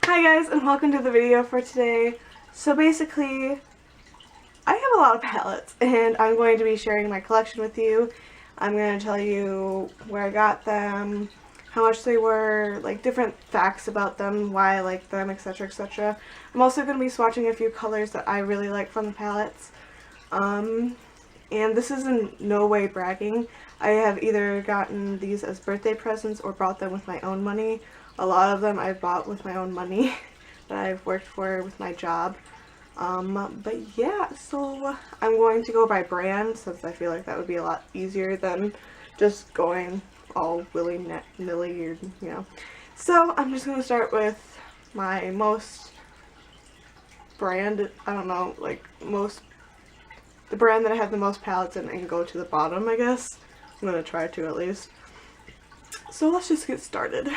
Hi guys, and welcome to the video for today. So basically, I have a lot of palettes and I'm going to be sharing my collection with you. I'm going to tell you where I got them, how much they were, like different facts about them, why I like them, etc, etc. I'm also going to be swatching a few colors that I really like from the palettes. And this is in no way bragging. I have either gotten these as birthday presents or bought them with my own money. A lot of them I've bought with my own money that I've worked for with my job. But yeah, so I'm going to go by brand since I feel like that would be a lot easier than just going all willy-nilly, you know. So I'm just going to start with my most brand, I don't know, like the brand that I have the most palettes in and go to the bottom, I guess. I'm going to try to at least. So let's just get started.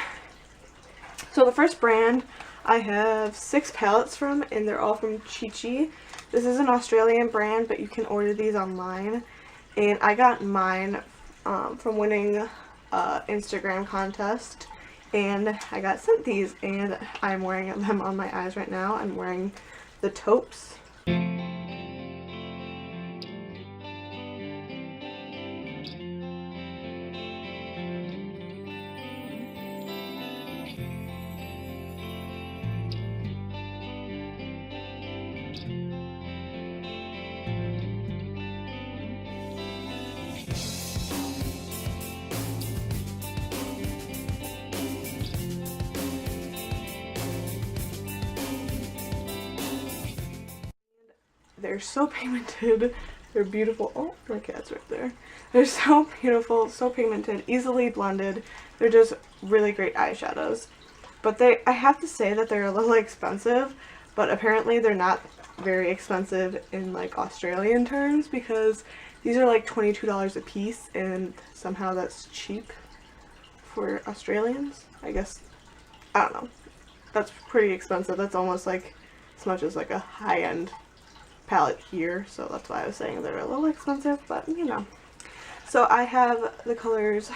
So the first brand I have 6 palettes from, and they're all from Chi Chi. This is an Australian brand, but you can order these online. And I got mine from winning an Instagram contest, and I got sent these, and I'm wearing them on my eyes right now. I'm wearing the taupes. They're so pigmented. They're beautiful. Oh, my cat's right there. They're so beautiful, so pigmented, easily blended. They're just really great eyeshadows. But I have to say that they're a little expensive, but apparently they're not very expensive in like Australian terms, because these are like $22 a piece, and somehow that's cheap for Australians. I guess, I don't know. That's pretty expensive. That's almost like as much as like a high-end palette here, so that's why I was saying they're a little expensive, but you know. So I have the colors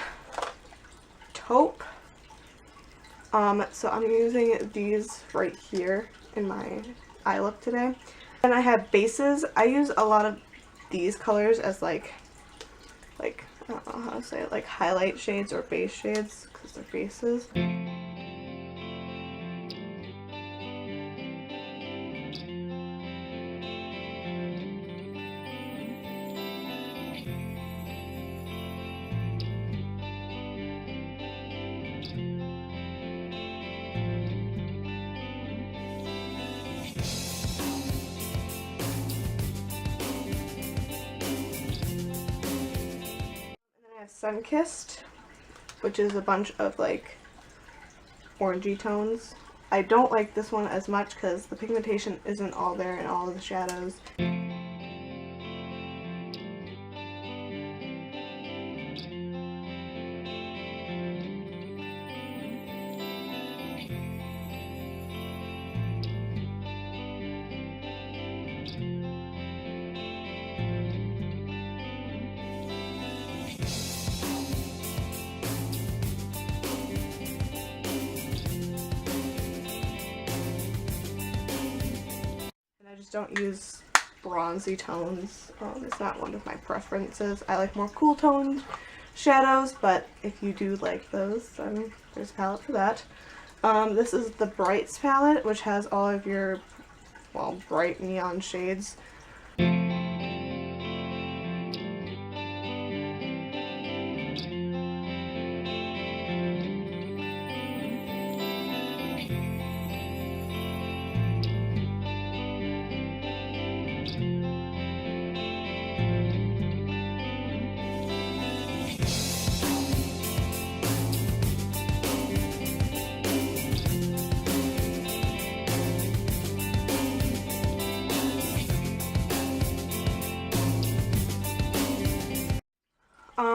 taupe. So I'm using these right here in my eye look today. And I have bases. I use a lot of these colors as like I don't know how to say it, like highlight shades or base shades, because they're bases. Sun-Kissed, which is a bunch of like orangey tones. I don't like this one as much because the pigmentation isn't all there in all of the shadows. I just don't use bronzy tones. It's not one of my preferences. I like more cool toned shadows, but if you do like those, then there's a palette for that. This is the Brights palette, which has all of your, well, bright neon shades.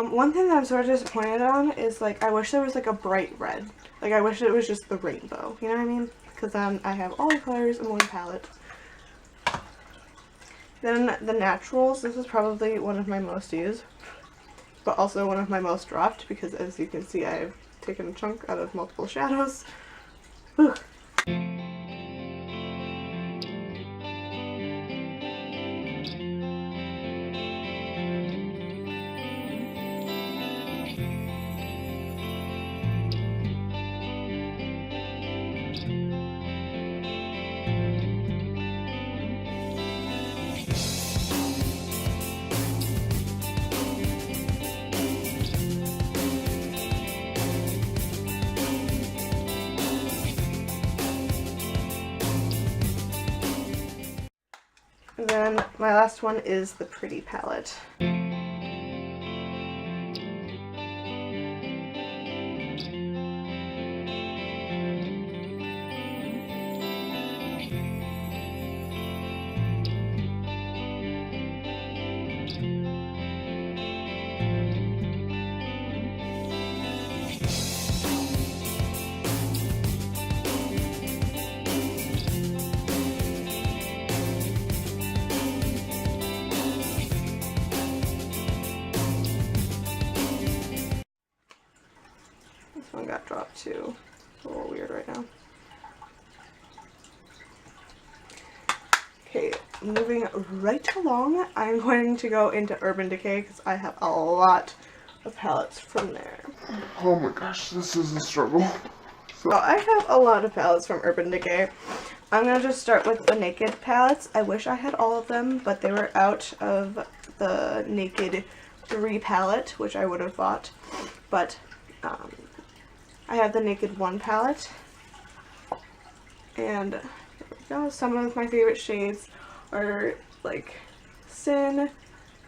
One thing that I'm sort of disappointed on is, like, I wish there was, like, a bright red. Like, I wish it was just the rainbow, you know what I mean? Because then I have all the colors in one palette. Then the Naturals, this is probably one of my most used, but also one of my most dropped, because as you can see, I've taken a chunk out of multiple shadows. Whew. And then my last one is the Pretty palette. This one got dropped too. It's a little weird right now. Okay, moving right along, I'm going to go into Urban Decay because I have a lot of palettes from there. Oh my gosh, this is a struggle. So I have a lot of palettes from Urban Decay. I'm going to just start with the Naked palettes. I wish I had all of them, but they were out of the Naked 3 palette, which I would have bought. But I have the Naked 1 palette. And there we go. Some of my favorite shades are like Sin,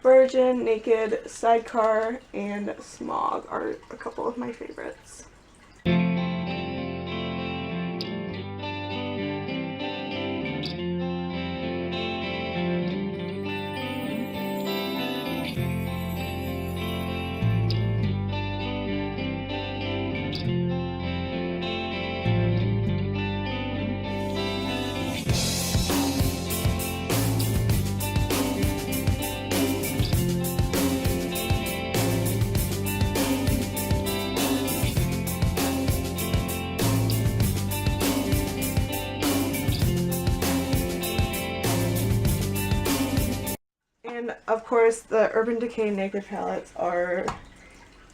Virgin, Naked, Sidecar, and Smog are a couple of my favorites. And of course, the Urban Decay Naked palettes are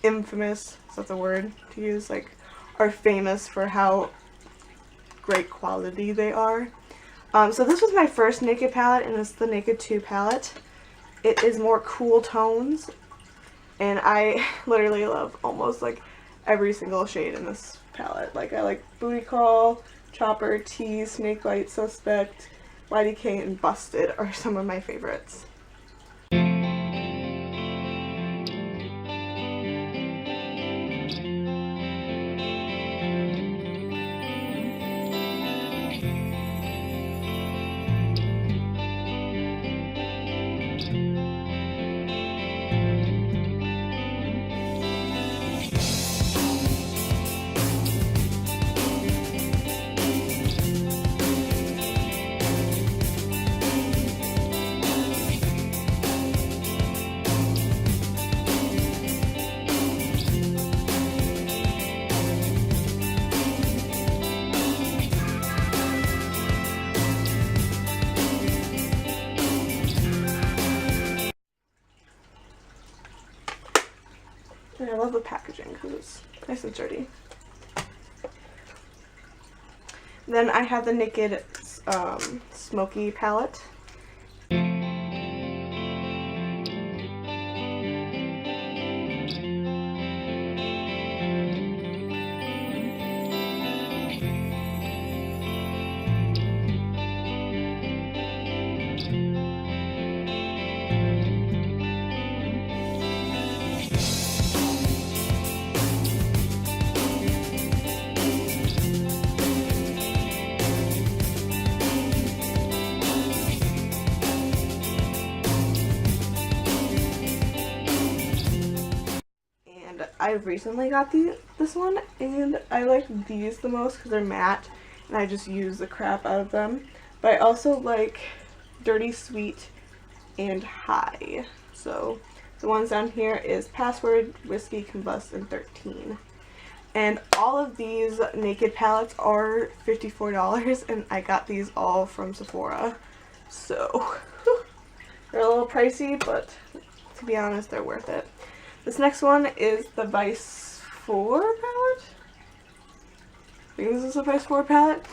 infamous, is that the word to use? Like, are famous for how great quality they are. So this was my first Naked palette, and it's the Naked 2 palette. It is more cool tones, and I literally love almost like every single shade in this palette. Like, I like Booty Call, Chopper, Tease, Snake Light, Suspect, YDK, and Busted are some of my favorites. And I love the packaging because it's nice and sturdy. Then I have the Naked Smokey palette. I've recently got this one, and I like these the most because they're matte, and I just use the crap out of them. But I also like Dirty Sweet and High. So the ones down here is Password, Whiskey, Combust, and 13. And all of these Naked palettes are $54, and I got these all from Sephora. So they're a little pricey, but to be honest, they're worth it. This next one is the Vice 4 palette. I think this is the Vice 4 palette.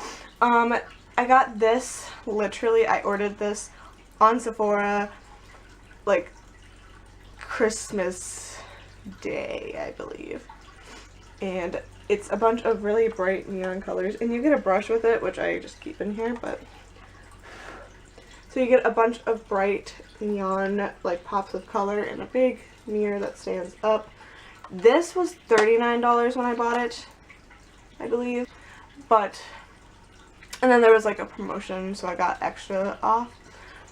I got this, literally, I ordered this on Sephora, like, Christmas Day, I believe. And it's a bunch of really bright neon colors, and you get a brush with it, which I just keep in here, but... So you get a bunch of bright neon, like, pops of color and a big mirror that stands up. This was $39 when I bought it, I believe, but... And then there was, like, a promotion, so I got extra off.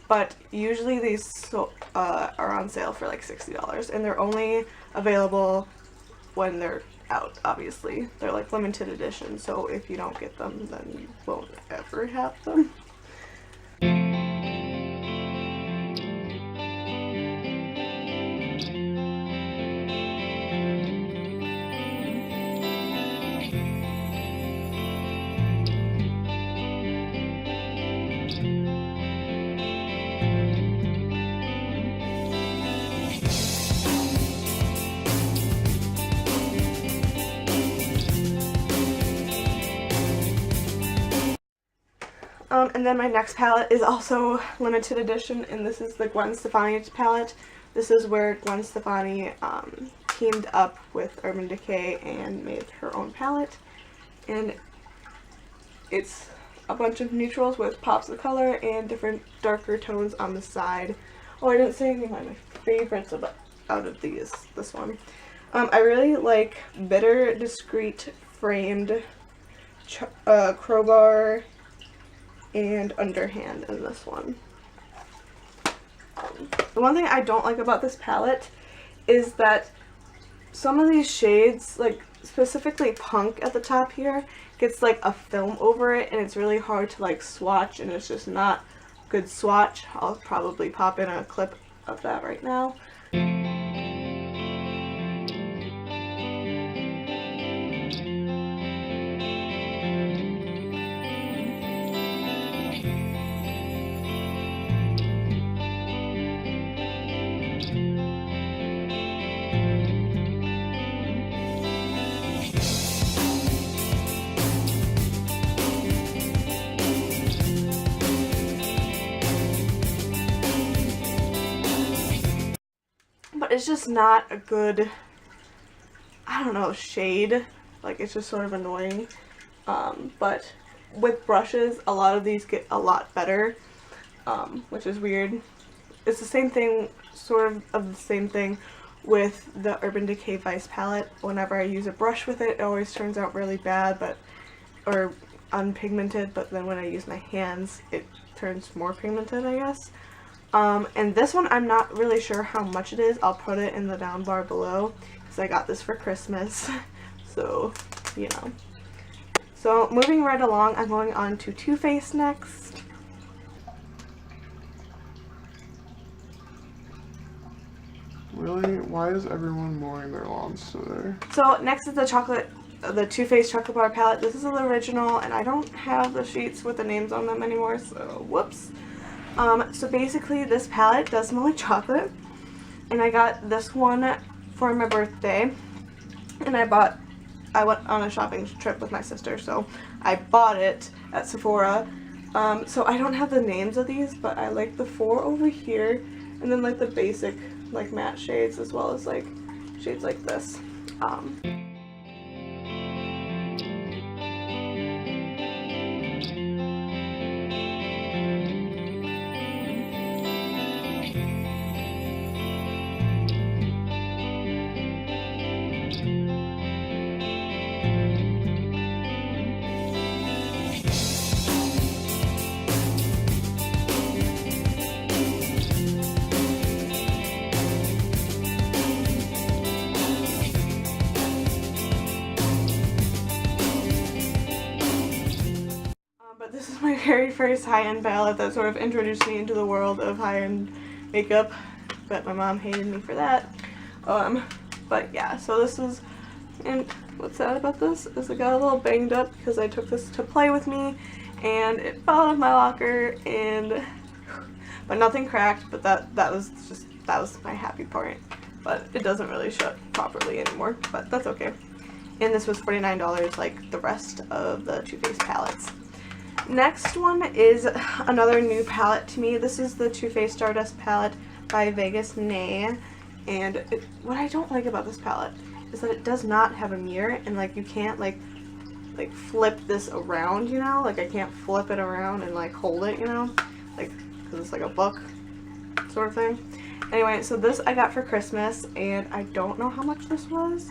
But usually these are on sale for, like, $60, and they're only available when they're out, obviously. They're, like, limited edition, so if you don't get them, then you won't ever have them. And then my next palette is also limited edition, and this is the Gwen Stefani palette. This is where Gwen Stefani teamed up with Urban Decay and made her own palette. And it's a bunch of neutrals with pops of color and different darker tones on the side. Oh, I didn't say anything about my favorites out of these. This one. I really like Bitter Discreet Framed Crowbar and Underhand in this one. The one thing I don't like about this palette is that some of these shades, like specifically Punk at the top here, gets like a film over it, and it's really hard to like swatch, and it's just not good swatch. I'll probably pop in a clip of that right now. But it's just not a good, I don't know, shade. Like, it's just sort of annoying. But with brushes, a lot of these get a lot better, which is weird. It's the same thing, sort of the same thing with the Urban Decay Vice palette. Whenever I use a brush with it, it always turns out really bad, or unpigmented, but then when I use my hands, it turns more pigmented, I guess. And this one, I'm not really sure how much it is. I'll put it in the down bar below, because I got this for Christmas. So, you know. So, moving right along, I'm going on to Too Faced next. Really? Why is everyone mowing their lawns today? So, next is the Too Faced Chocolate Bar palette. This is the original, and I don't have the sheets with the names on them anymore, so whoops. So basically this palette does smell like chocolate, and I got this one for my birthday, and I went on a shopping trip with my sister, so I bought it at Sephora. So I don't have the names of these, but I like the 4 over here, and then like the basic like matte shades, as well as like shades like this. But this is my very first high-end palette that sort of introduced me into the world of high-end makeup, but my mom hated me for that. But yeah, so this is, and what's sad about this is it got a little banged up because I took this to play with me, and it fell out of my locker, but nothing cracked, but that was my happy part. But it doesn't really shut properly anymore, but that's okay. And this was $49 like the rest of the Too Faced palettes. Next one is another new palette to me. This is the Too Faced Stardust palette by Vegas Nay. And what I don't like about this palette is that it does not have a mirror, and like you can't like flip this around, you know? Like I can't flip it around and like hold it, you know? Like, because it's like a book sort of thing. Anyway, so this I got for Christmas, and I don't know how much this was.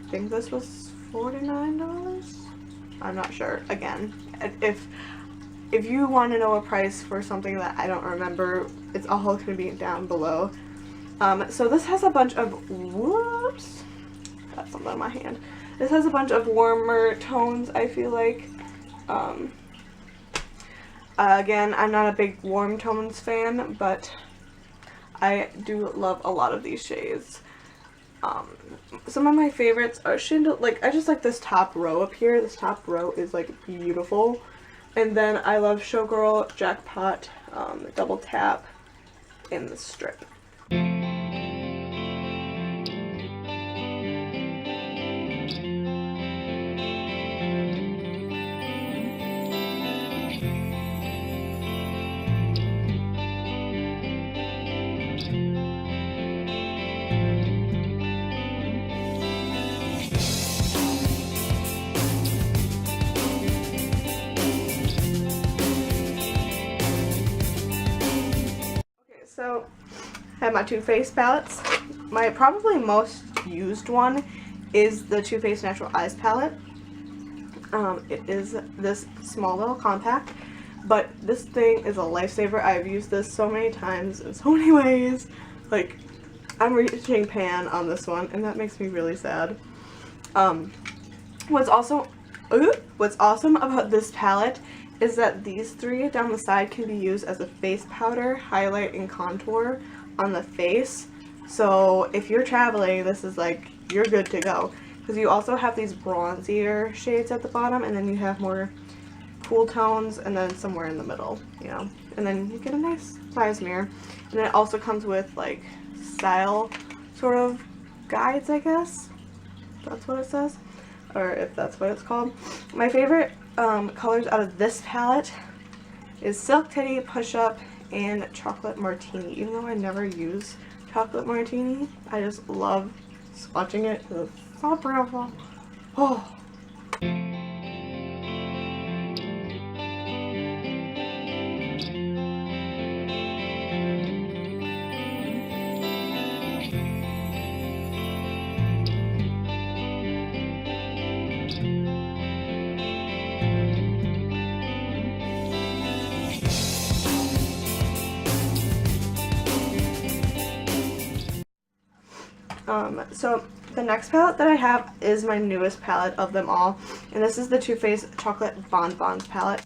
I think this was $49. I'm not sure. Again, if you want to know a price for something that I don't remember, it's all going to be down below. So this has a bunch of, whoops, got something on my hand. This has a bunch of warmer tones, I feel like. Again, I'm not a big warm tones fan, but I do love a lot of these shades. Some of my favorites are like, I just like this top row up here. This top row is like beautiful. And then I love Showgirl, Jackpot, Double Tap, and the Strip. So, I have my Too Faced palettes. My probably most used one is the Too Faced Natural Eyes palette. It is this small little compact, but this thing is a lifesaver. I've used this so many times in so many ways. Like, I'm reaching pan on this one, and that makes me really sad. What's awesome about this palette is that these three down the side can be used as a face powder, highlight, and contour on the face. So if you're traveling, this is like, you're good to go. Because you also have these bronzier shades at the bottom, and then you have more cool tones, and then somewhere in the middle, you know. And then you get a nice size mirror. And it also comes with like style sort of guides, I guess. That's what it says. Or if that's what it's called. My favorite colors out of this palette is Silk Titty, Push Up, and Chocolate Martini. Even though I never use Chocolate Martini, I just love swatching it. It's so beautiful. Oh. So the next palette that I have is my newest palette of them all, and this is the Too Faced Chocolate Bonbons palette.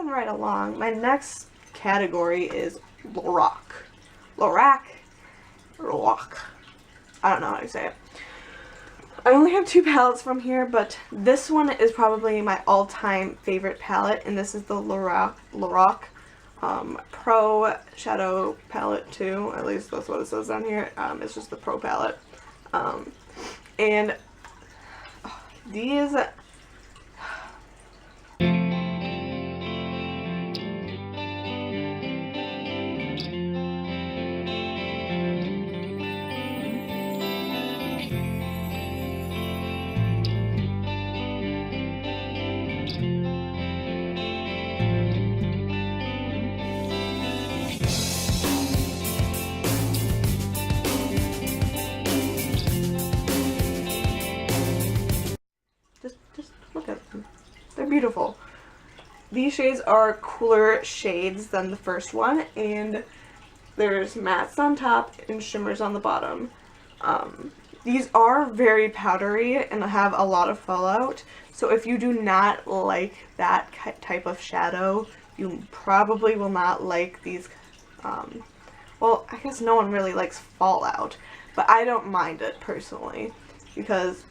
Right along, my next category is Loreal. I don't know how to say it. I only have two palettes from here, but this one is probably my all-time favorite palette, and this is the Loreal Pro Shadow Palette 2. At least that's what it says on here. It's just the Pro palette. And these... Just look at them. They're beautiful. These shades are cooler shades than the first one, and there's mattes on top and shimmers on the bottom. These are very powdery and have a lot of fallout, so if you do not like that type of shadow, you probably will not like these. Well, I guess no one really likes fallout, but I don't mind it personally because,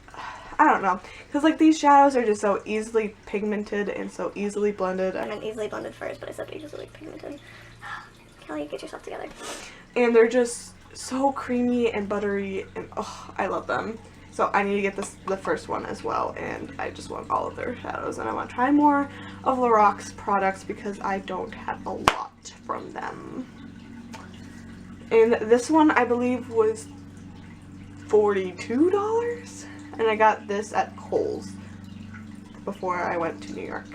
I don't know, because like these shadows are just so easily pigmented and so easily blended. I meant easily blended first, but I said easily pigmented. Kelly, get yourself together. And they're just so creamy and buttery, and oh, I love them. So I need to get the first one as well, and I just want all of their shadows, and I want to try more of Loreal's products because I don't have a lot from them. And this one I believe was $42, and I got this at Kohl's before I went to New York.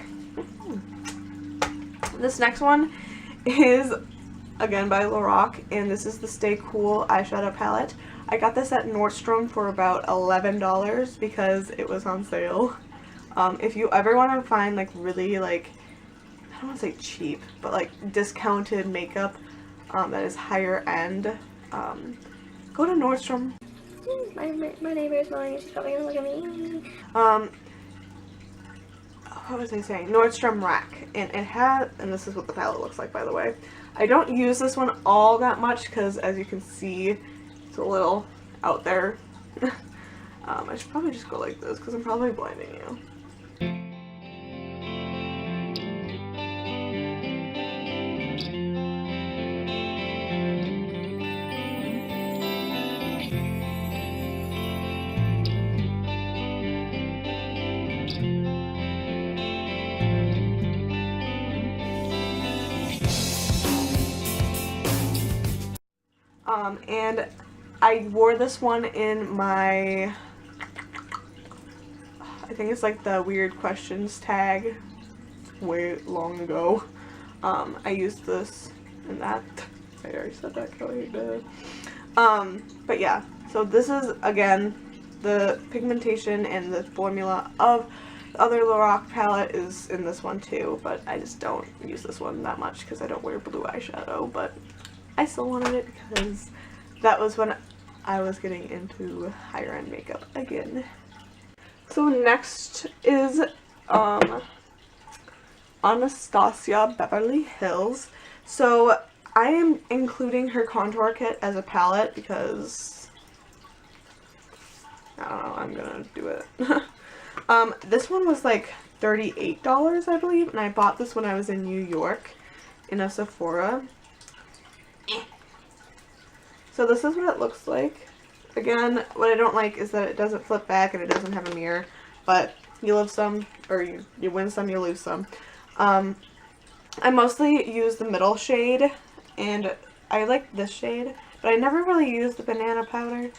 This next one is again by Loreal, and this is the Stay Cool eyeshadow palette. I got this at Nordstrom for about $11 because it was on sale. If you ever want to find like really like, I don't want to say cheap, but like discounted makeup that is higher end, go to Nordstrom. My neighbor is mine, she's probably gonna look at me. What was I saying? Nordstrom Rack, and it had, and this is what the palette looks like, by the way. I don't use this one all that much because, as you can see, it's a little out there. I should probably just go like this because I'm probably blinding you. And I wore this one in my, I think it's like the weird questions tag way long ago. I used this in that. I already said that, Kelly. But yeah, so this is again the pigmentation and the formula of the other Loreal palette is in this one too, but I just don't use this one that much because I don't wear blue eyeshadow, but I still wanted it because that was when I was getting into higher end makeup again. So next is Anastasia Beverly Hills. So I am including her contour kit as a palette because I don't know, I'm gonna do it. This one was like $38 I believe, and I bought this when I was in New York in a Sephora. So this is what it looks like. Again, what I don't like is that it doesn't flip back and it doesn't have a mirror, but you live some, or you win some, you lose some. I mostly use the middle shade, and I like this shade, but I never really use the banana powder.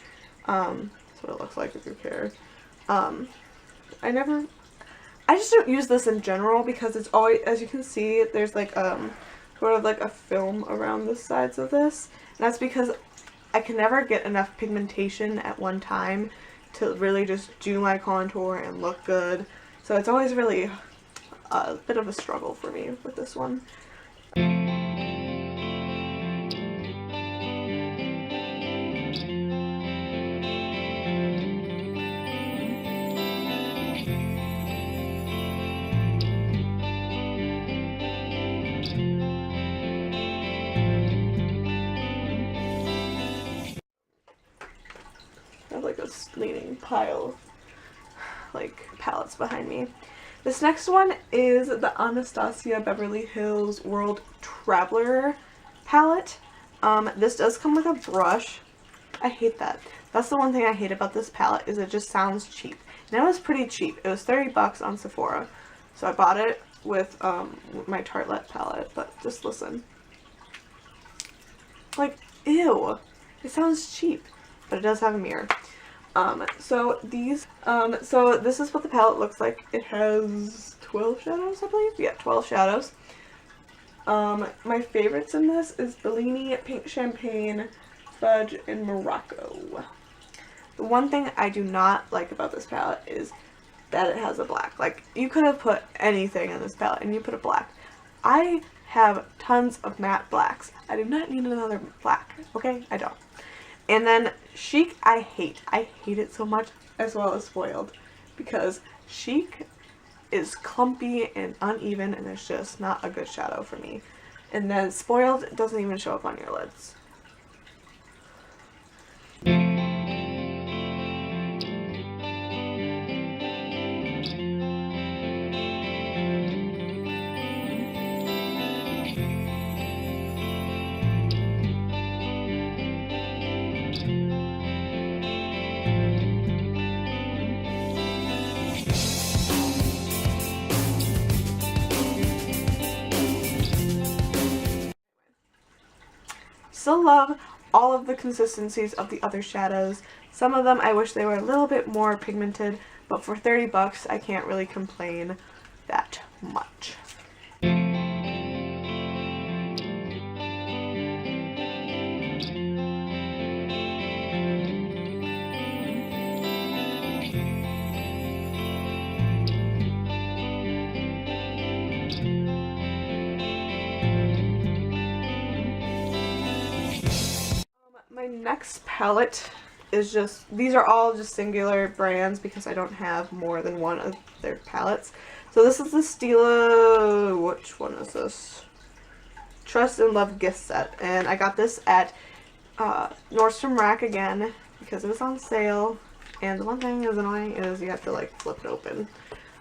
That's what it looks like if you care. I just don't use this in general because it's always, as you can see, there's like sort of like a film around the sides of this, and that's because I can never get enough pigmentation at one time to really just do my contour and look good. So it's always really a bit of a struggle for me with this one. Like a leaning pile like palettes behind me. This next one is the Anastasia Beverly Hills World Traveler palette. This does come with a brush. I hate that. That's the one thing I hate about this palette, is it just sounds cheap. And it was pretty cheap. It was 30 bucks on Sephora. So I bought it with my Tartelette palette, but just listen. Like, ew. It sounds cheap, but it does have a mirror. So this is what the palette looks like. It has 12 shadows, I believe. Yeah, 12 shadows. My favorites in this is Bellini, Pink Champagne, Fudge, and Morocco. The one thing I do not like about this palette is that it has a black. Like, you could have put anything in this palette and you put a black. I have tons of matte blacks. I do not need another black, okay? I don't. And then Chic, I hate it so much, as well as Spoiled, because Chic is clumpy and uneven, and it's just not a good shadow for me. And then Spoiled doesn't even show up on your lids. Still love all of the consistencies of the other shadows. Some of them I wish they were a little bit more pigmented, but for 30 bucks I can't really complain that much. My next palette is just, these are all just singular brands because I don't have more than one of their palettes. So this is the Stila, which one is this? Trust and Love gift set, and I got this at Nordstrom Rack again because it was on sale. And the one thing that's annoying is you have to like flip it open,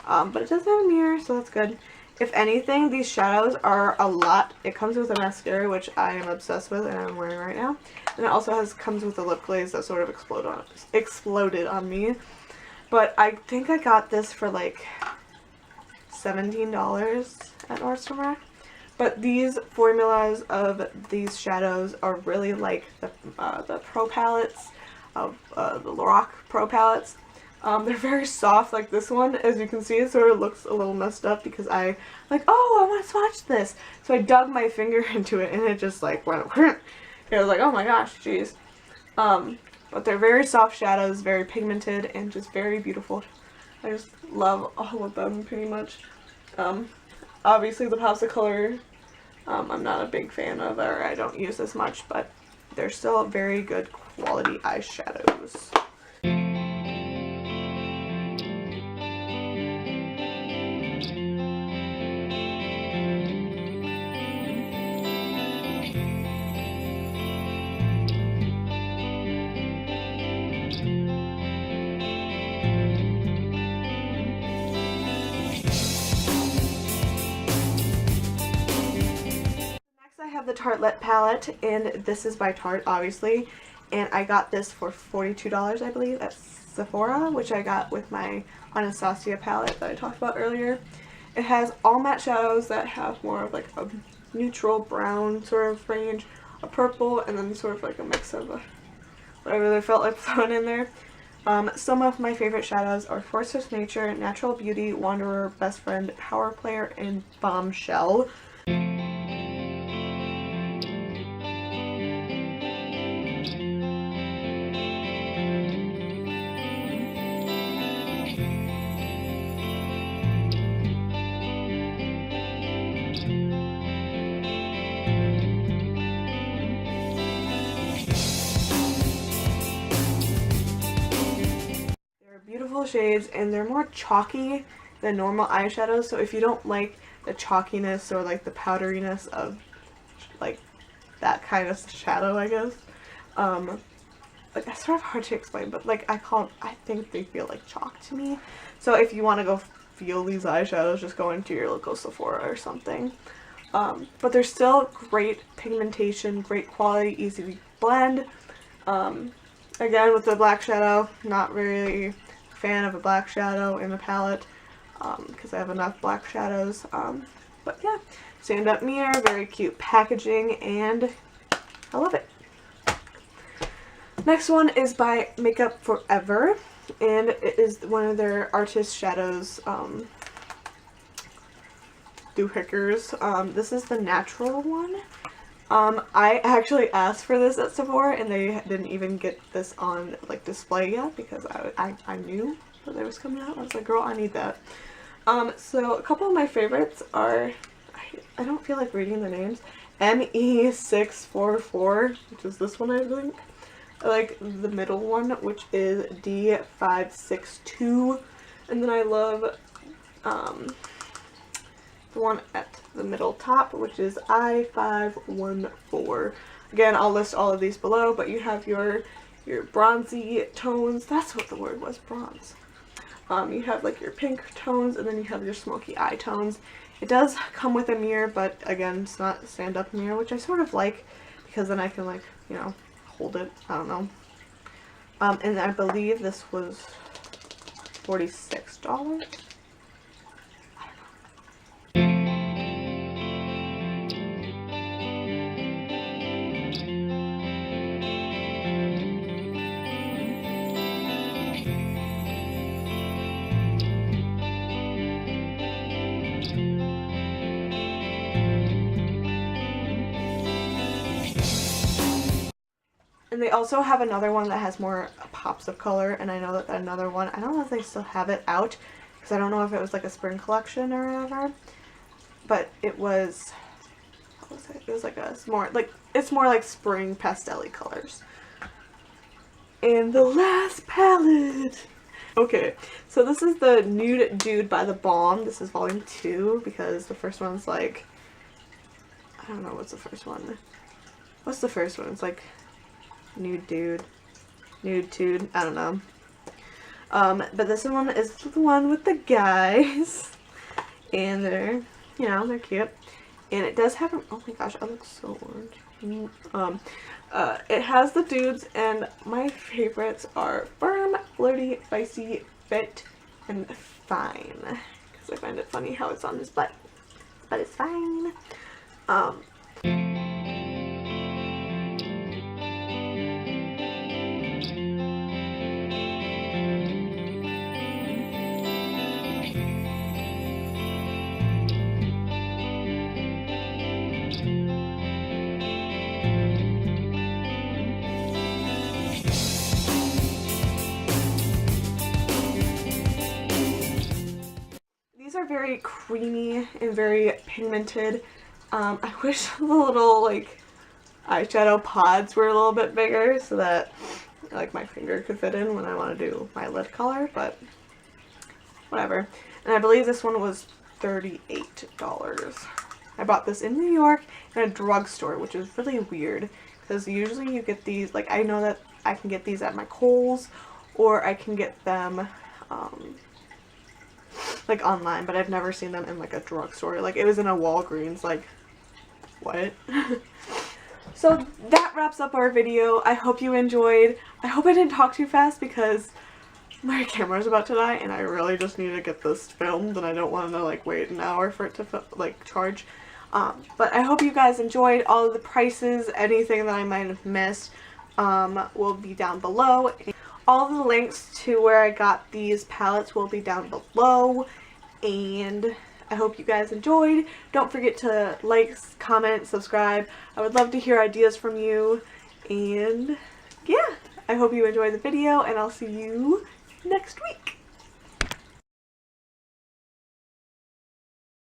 but it does have a mirror, so that's good. If anything, these shadows are a lot. It comes with a mascara, which I am obsessed with and I'm wearing right now. And it also comes with a lip glaze that sort of exploded on me. But I think I got this for like $17 at Nordstrom Rack. But these formulas of these shadows are really like the Pro palettes of the Loreal Pro palettes. They're very soft, like this one. As you can see, it sort of looks a little messed up because I like, oh, I want to swatch this. So I dug my finger into it and it just like went, it was like, oh my gosh, jeez. But they're very soft shadows, very pigmented, and just very beautiful. I just love all of them pretty much. Obviously the Popsicle color, I'm not a big fan of, or I don't use as much, but they're still very good quality eyeshadows. I have the Tartelette palette, and this is by Tarte, obviously, and I got this for $42, I believe, at Sephora, which I got with my Anastasia palette that I talked about earlier. It has all matte shadows that have more of like a neutral brown sort of range, a purple, and then sort of like a mix of whatever they felt like throwing in there. Some of my favorite shadows are Force of Nature, Natural Beauty, Wanderer, Best Friend, Power Player, and Bombshell. Beautiful shades, and they're more chalky than normal eyeshadows, so if you don't like the chalkiness or like the powderiness of like that kind of shadow, I guess, like it's sort of hard to explain, but like I think they feel like chalk to me. So if you want to go feel these eyeshadows, just go into your local Sephora or something. But they're still great pigmentation, great quality, easy to blend. Again, with the black shadow, not really fan of a black shadow in a palette because I have enough black shadows. But yeah, stand up mirror, very cute packaging, and I love it. Next one is by Makeup Forever, and it is one of their artist shadows doohickers. This is the natural one. I actually asked for this at Sephora, and they didn't even get this on like display yet because I knew that it was coming out. I was like, girl, I need that. So a couple of my favorites are, I don't feel like reading the names, ME644, which is this one, I think. I like the middle one, which is D562, and then I love the one at the middle top, which is I514. Again, I'll list all of these below, but you have your bronzy tones. That's what the word was, bronze. You have like your pink tones, and then you have your smoky eye tones. It does come with a mirror, but again, it's not a stand-up mirror, which I sort of like, because then I can, like, you know, hold it. I don't know. And I believe this was $46. And they also have another one that has more pops of color, and I know that another one, I don't know if they still have it out, because I don't know if it was like a spring collection or whatever, but it was, what was it? It was like a, it's more like spring pastel-y colors. And the last palette! Okay, so this is the Nude Dude by The Balm. This is volume 2, because the first one's like, I don't know, what's the first one? What's the first one? It's like Nude Dude, Nude Tude, I don't know. But this one is the one with the guys, and they're, you know, they're cute. And it does have, oh my gosh, I look so orange. It has the dudes, and my favorites are Firm, Flirty, Feisty, Fit, and Fine. Because I find it funny how it's on his butt. But it's fine. These are very creamy and very pigmented. I wish the little like eyeshadow pods were a little bit bigger so that like my finger could fit in when I want to do my lid color, but whatever. And I believe this one was $38. I bought this in New York in a drugstore, which is really weird because usually you get these, like I know that I can get these at my Kohl's or I can get them like online, but I've never seen them in like a drugstore. Like it was in a Walgreens, like what? So that wraps up our video. I hope you enjoyed. I hope I didn't talk too fast because my camera's about to die and I really just need to get this filmed and I don't want to like wait an hour for it to like charge. But I hope you guys enjoyed. All of the prices, anything that I might have missed will be down below. All the links to where I got these palettes will be down below, and I hope you guys enjoyed. Don't forget to like, comment, subscribe. I would love to hear ideas from you, and yeah, I hope you enjoyed the video, and I'll see you next week.